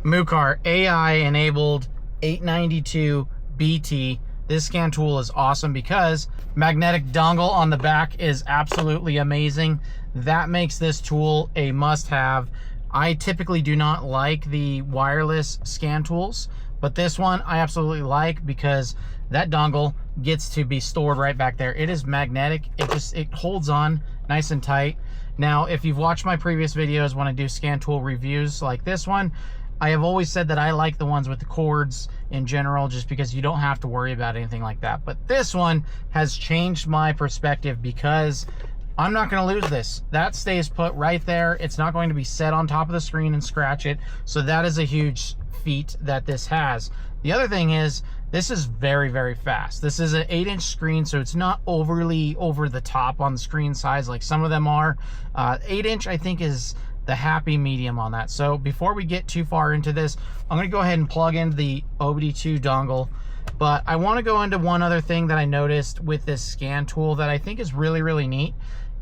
MUCAR AI enabled 892BT. This scan tool is awesome because magnetic dongle on the back is absolutely amazing. That makes this tool a must-have. I typically do not like the wireless scan tools, but this one I absolutely like because that dongle gets to be stored right back there. It is magnetic. It holds on nice and tight. Now, if you've watched my previous videos when I do scan tool reviews like this one, I have always said that I like the ones with the cords in general, just because you don't have to worry about anything like that. But this one has changed my perspective because I'm not going to lose this. That stays put right there. It's not going to be set on top of the screen and scratch it. So that is a huge feat that this has. The other thing is, this is very, very fast. This is an 8-inch screen, so it's not overly over the top on the screen size like some of them are. 8-inch, I think, is the happy medium on that. So before we get too far into this, I'm going to go ahead and plug in the OBD2 dongle. But I want to go into one other thing that I noticed with this scan tool that I think is really, really neat,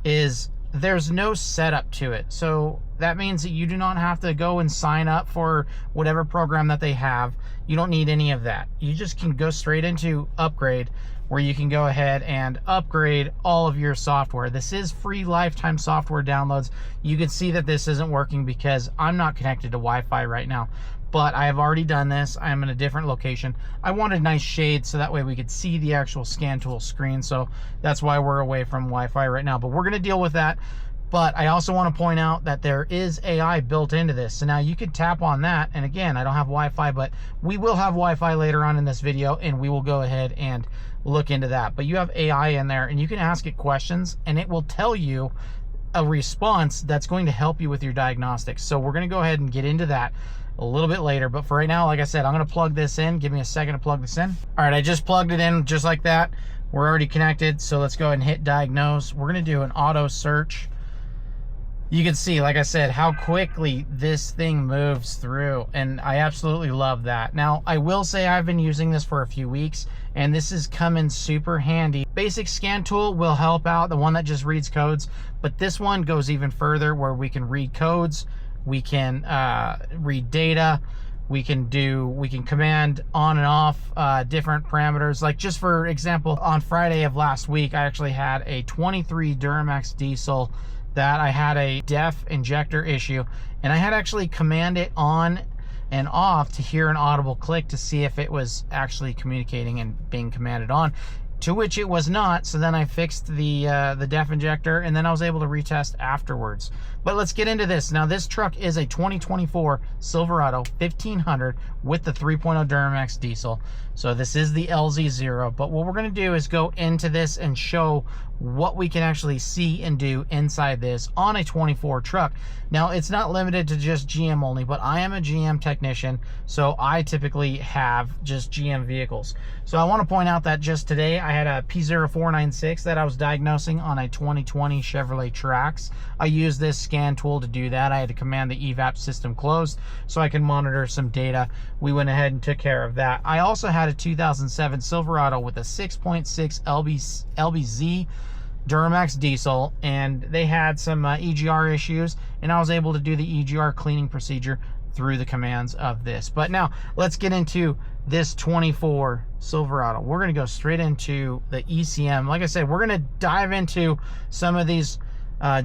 is there's no setup to it. So that means that you do not have to go and sign up for whatever program that they have. You don't need any of that. You just can go straight into upgrade, where you can go ahead and upgrade all of your software. This is free lifetime software downloads. You can see that this isn't working because I'm not connected to Wi-Fi right now, but I have already done this. I am in a different location. I wanted nice shades so that way we could see the actual scan tool screen. So that's why we're away from Wi-Fi right now, but we're gonna deal with that. But I also want to point out that there is AI built into this. So now you could tap on that. And again, I don't have Wi-Fi, but we will have Wi-Fi later on in this video, and we will go ahead and look into that. But you have AI in there, and you can ask it questions, and it will tell you a response that's going to help you with your diagnostics. So we're going to go ahead and get into that a little bit later. But for right now, like I said, I'm going to plug this in. Give me a second to plug this in. All right, I just plugged it in just like that. We're already connected. So let's go ahead and hit diagnose. We're going to do an auto search. You can see, like I said, how quickly this thing moves through, and I absolutely love that. Now, I will say I've been using this for a few weeks, and this is coming super handy. Basic scan tool will help out, the one that just reads codes, but this one goes even further, where we can read codes, we can read data, we can command on and off different parameters. Like, just for example, on Friday of last week, I actually had a 23 Duramax diesel that I had a def injector issue, and I had actually command it on and off to hear an audible click to see if it was actually communicating and being commanded on, to which it was not. So then I fixed the def injector, and then I was able to retest afterwards. But let's get into this. Now, this truck is a 2024 Silverado 1500 with the 3.0 Duramax diesel. So this is the LZ0, but what we're going to do is go into this and show what we can actually see and do inside this on a 24 truck. Now, it's not limited to just GM only, but I am a GM technician, so I typically have just GM vehicles. So I want to point out that just today I had a P0496 that I was diagnosing on a 2020 Chevrolet Trax. I used this scan tool to do that. I had to command the evap system closed so I can monitor some data. We went ahead and took care of that. I also had a 2007 Silverado with a 6.6 LBZ Duramax diesel, and they had some EGR issues, and I was able to do the EGR cleaning procedure through the commands of this. But now let's get into this 24 Silverado. We're going to go straight into the ECM. Like I said, we're going to dive into some of these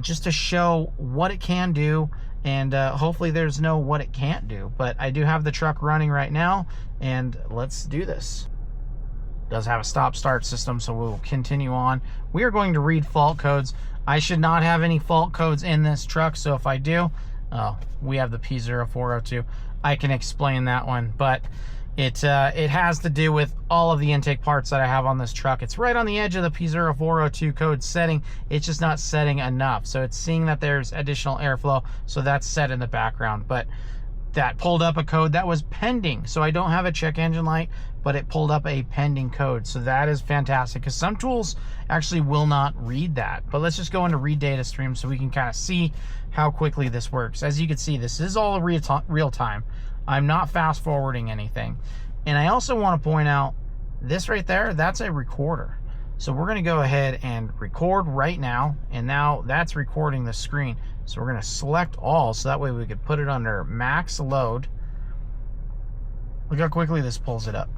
just to show what it can do, and hopefully there's no what it can't do. But I do have the truck running right now, and let's do this. Does have a stop-start system, so we'll continue on. We are going to read fault codes. I should not have any fault codes in this truck, so if I do, we have the P0402. I can explain that one, but it has to do with all of the intake parts that I have on this truck. It's right on the edge of the P0402 code setting. It's just not setting enough, so it's seeing that there's additional airflow, so that's set in the background. But that pulled up a code that was pending, so I don't have a check engine light, but it pulled up a pending code. So that is fantastic, because some tools actually will not read that. But let's just go into read data stream so we can kind of see how quickly this works. As you can see, this is all real time. I'm not fast forwarding anything. And I also want to point out this right there, that's a recorder. So we're going to go ahead and record right now, and now that's recording the screen. So we're going to select all, so that way we could put it under max load, Look how quickly this pulls it up.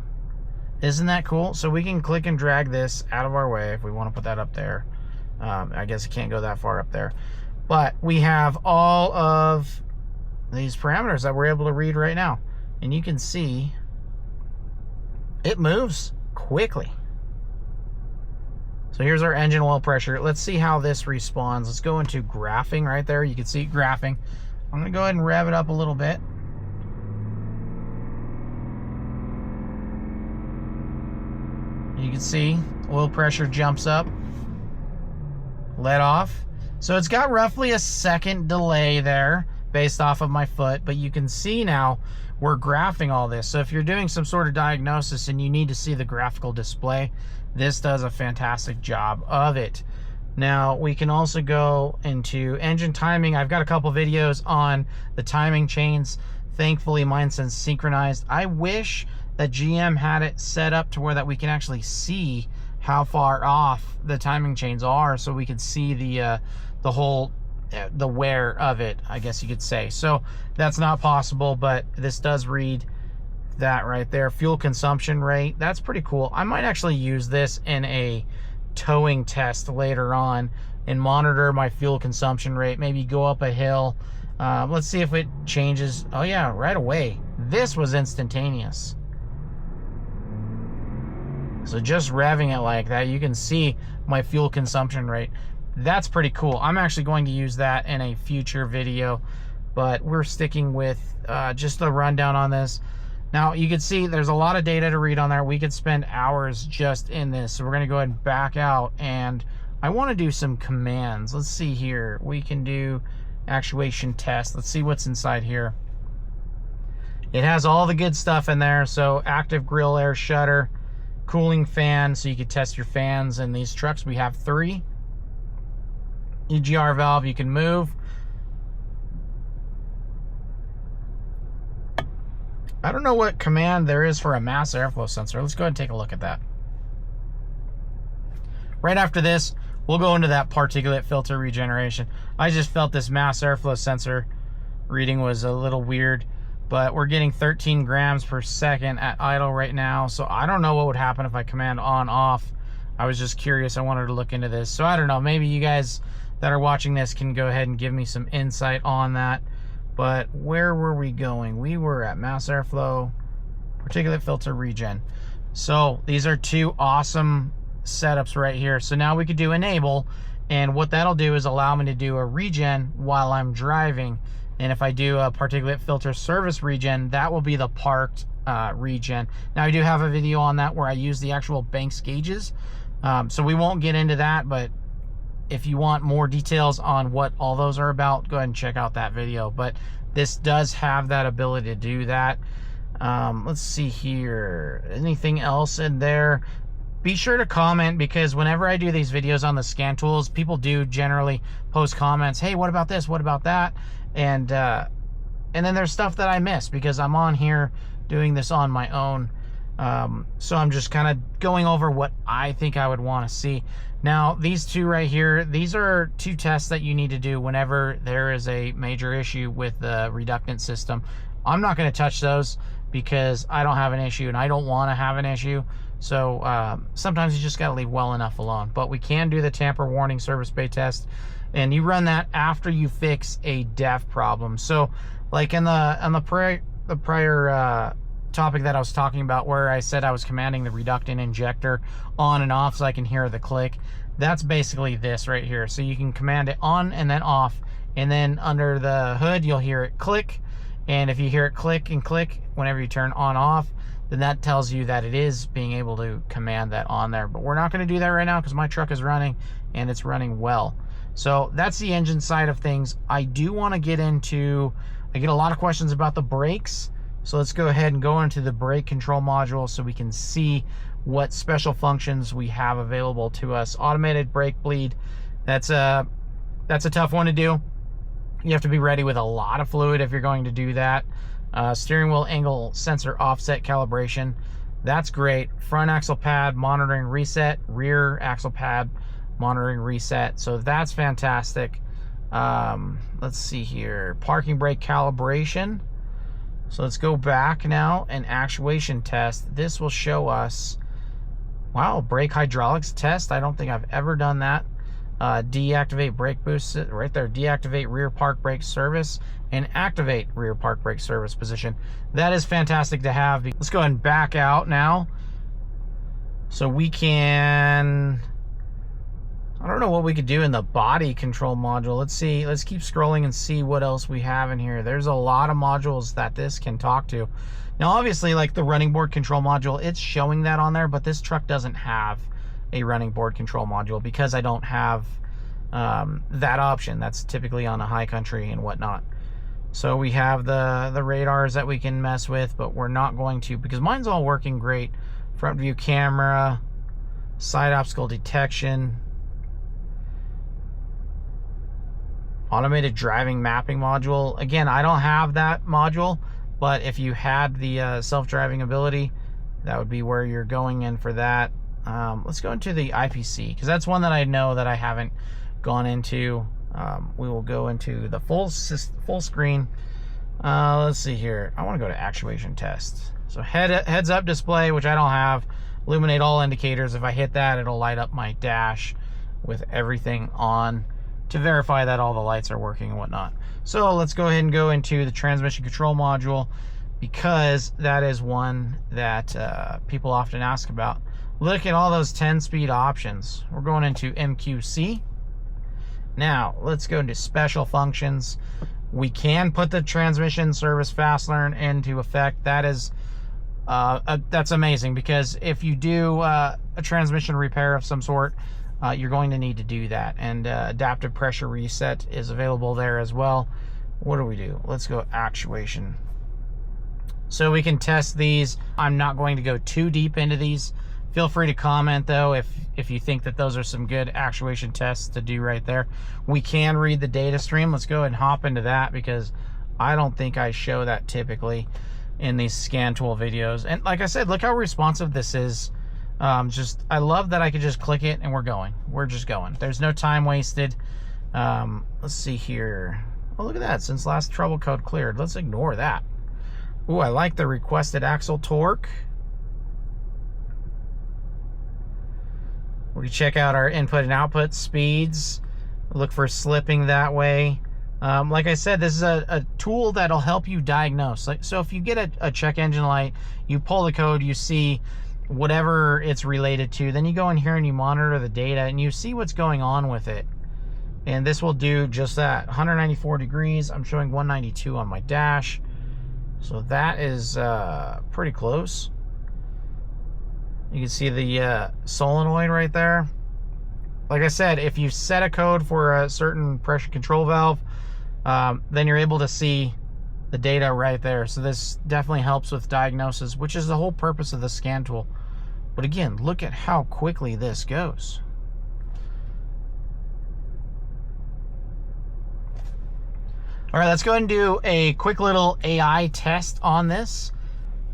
Isn't that cool? So we can click and drag this out of our way if we want to put that up there. I guess it can't go that far up there. But we have all of these parameters that we're able to read right now. And you can see it moves quickly. So here's our engine oil pressure. Let's see how this responds. Let's go into graphing right there. You can see graphing. I'm going to go ahead and rev it up a little bit. You can see oil pressure jumps up, let off. So it's got roughly a second delay there based off of my foot, but you can see now we're graphing all this. So if you're doing some sort of diagnosis and you need to see the graphical display, this does a fantastic job of it. Now we can also go into engine timing. I've got a couple videos on the timing chains. Thankfully mine's synchronized. I wish that GM had it set up to where that we can actually see how far off the timing chains are, so we could see the whole the wear of it, I guess you could say. So that's not possible, but this does read that right there. Fuel consumption rate, that's pretty cool. I might actually use this in a towing test later on and monitor my fuel consumption rate, maybe go up a hill. Let's see if it changes. Oh yeah, right away. This was instantaneous. So just revving it like that, you can see my fuel consumption rate. That's pretty cool. I'm actually going to use that in a future video, but we're sticking with just the rundown on this. Now you can see there's a lot of data to read on there. We could spend hours just in this. So we're gonna go ahead and back out, and I wanna do some commands. Let's see here. We can do actuation test. Let's see what's inside here. It has all the good stuff in there. So active grill air shutter, cooling fan, so you could test your fans in these trucks. We have 3. EGR valve you can move. I don't know what command there is for a mass airflow sensor. Let's go ahead and take a look at that. Right after this, we'll go into that particulate filter regeneration. I just felt this mass airflow sensor reading was a little weird, but we're getting 13 grams per second at idle right now. So I don't know what would happen if I command on off. I was just curious. I wanted to look into this. So I don't know, maybe you guys that are watching this can go ahead and give me some insight on that. But where were we going? We were at mass airflow, particulate filter regen. So these are 2 awesome setups right here. So now we could do enable, and what that'll do is allow me to do a regen while I'm driving. And if I do a particulate filter service regen, that will be the parked regen. Now I do have a video on that where I use the actual Banks gauges. So we won't get into that, but if you want more details on what all those are about, go ahead and check out that video. But this does have that ability to do that. Let's see here. Anything else in there? Be sure to comment, because whenever I do these videos on the scan tools, people do generally post comments. Hey, what about this? What about that? And then there's stuff that I miss because I'm on here doing this on my own. So I'm just kind of going over what I think I would want to see. Now, these 2 right here, these are 2 tests that you need to do whenever there is a major issue with the reductant system. I'm not going to touch those because I don't have an issue and I don't want to have an issue. So sometimes you just got to leave well enough alone. But we can do the tamper warning service bay test, and you run that after you fix a def problem. So like in the prior topic that I was talking about, where I said I was commanding the reductant injector on and off so I can hear the click, that's basically this right here. So you can command it on and then off, and then under the hood you'll hear it click, and if you hear it click and click whenever you turn on off, then that tells you that it is being able to command that on there. But we're not going to do that right now because my truck is running and it's running well. So that's the engine side of things. I do want to get into, I get a lot of questions about the brakes. So let's go ahead and go into the brake control module so we can see what special functions we have available to us. Automated brake bleed, that's a tough one to do. You have to be ready with a lot of fluid if you're going to do that. Steering wheel angle sensor offset calibration, that's great. Front axle pad monitoring reset, rear axle pad monitoring reset, so that's fantastic. Let's see here, parking brake calibration. So let's go back now and actuation test. This will show us, wow, brake hydraulics test. I don't think I've ever done that. Deactivate brake boost, right there. Deactivate rear park brake service and activate rear park brake service position. That is fantastic to have. Let's go ahead and back out now. So we can, I don't know what we could do in the body control module. Let's see, let's keep scrolling and see what else we have in here. There's a lot of modules that this can talk to. Now obviously, like the running board control module, it's showing that on there, but this truck doesn't have a running board control module because I don't have that option. That's typically on a high country and whatnot. So we have the radars that we can mess with, but we're not going to, because mine's all working great. Front view camera, side obstacle detection, automated driving mapping module. Again, I don't have that module, but if you had the self-driving ability, that would be where you're going in for that. Let's go into the IPC, because that's one that I know that I haven't gone into. We will go into the full screen. Let's see here. I want to go to actuation test. So heads up display, which I don't have. Illuminate all indicators. If I hit that, it'll light up my dash with everything on to verify that all the lights are working and whatnot. So let's go ahead and go into the transmission control module, because that is one that people often ask about. Look at all those 10-speed options. We're going into MQC. Now, let's go into special functions. We can put the transmission service fast learn into effect. That is, that's amazing, because if you do a transmission repair of some sort, you're going to need to do that. And adaptive pressure reset is available there as well. What do we do? Let's go actuation. So we can test these. I'm not going to go too deep into these. Feel free to comment though if you think that those are some good actuation tests to do right there. We can read the data stream. Let's go ahead and hop into that, because I don't think I show that typically in these scan tool videos. And like I said, look how responsive this is. I love that I could just click it and we're going. We're just going. There's no time wasted. Let's see here. Oh, look at that. Since last trouble code cleared. Let's ignore that. Ooh, I like the requested axle torque. We can check out our input and output speeds. Look for slipping that way. Like I said, this is a tool that'll help you diagnose. So if you get a check engine light, you pull the code, you see whatever it's related to, then you go in here and you monitor the data and you see what's going on with it. And this will do just that. 194 degrees. I'm showing 192 on my dash. So that is pretty close. You can see the solenoid right there. Like I said, if you set a code for a certain pressure control valve, then you're able to see the data right there. So this definitely helps with diagnosis, which is the whole purpose of the scan tool. But again, look at how quickly this goes. All right, let's go ahead and do a quick little AI test on this.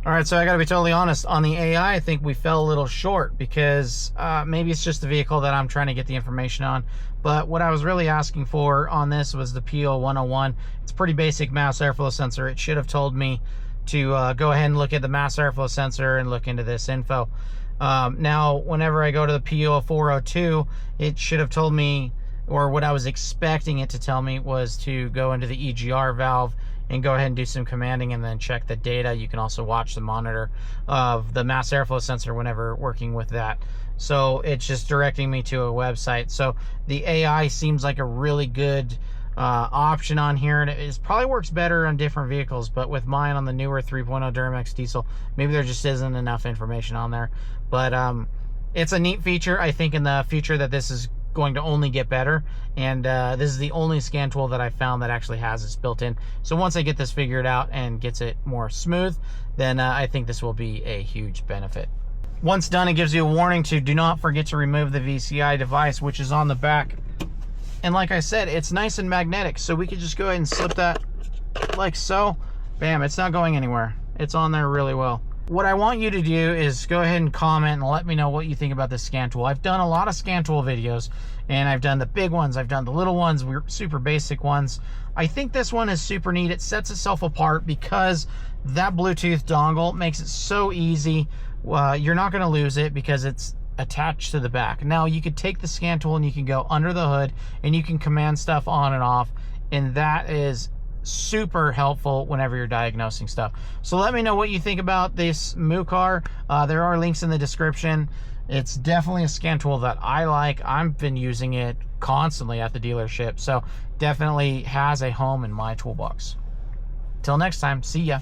All right, so I gotta be totally honest, on the AI, I think we fell a little short, because maybe it's just the vehicle that I'm trying to get the information on. But what I was really asking for on this was the PO101. It's a pretty basic mass airflow sensor. It should have told me to go ahead and look at the mass airflow sensor and look into this info. Now, whenever I go to the PO402, it should have told me, or what I was expecting it to tell me was to go into the EGR valve and go ahead and do some commanding and then check the data. You can also watch the monitor of the mass airflow sensor whenever working with that. So it's just directing me to a website. So the AI seems like a really good option on here, and it probably works better on different vehicles, but with mine on the newer 3.0 Duramax diesel, maybe there just isn't enough information on there. But it's a neat feature. I think in the future that this is going to only get better, and this is the only scan tool that I found that actually has this built in. So once I get this figured out and gets it more smooth, then I think this will be a huge benefit. Once done, it gives you a warning to do not forget to remove the VCI device, which is on the back. And like I said, it's nice and magnetic, so we could just go ahead and slip that like so. Bam, it's not going anywhere. It's on there really well. What I want you to do is go ahead and comment and let me know what you think about this scan tool. I've done a lot of scan tool videos, and I've done the big ones, I've done the little ones, super basic ones. I think this one is super neat. It sets itself apart because that Bluetooth dongle makes it so easy. You're not going to lose it because it's attached to the back. Now you could take the scan tool and you can go under the hood and you can command stuff on and off, and that is super helpful whenever you're diagnosing stuff. So let me know what you think about this MUCAR. There are links in the description. It's definitely a scan tool that I like. I've been using it constantly at the dealership, so definitely has a home in my toolbox. Till next time, see ya.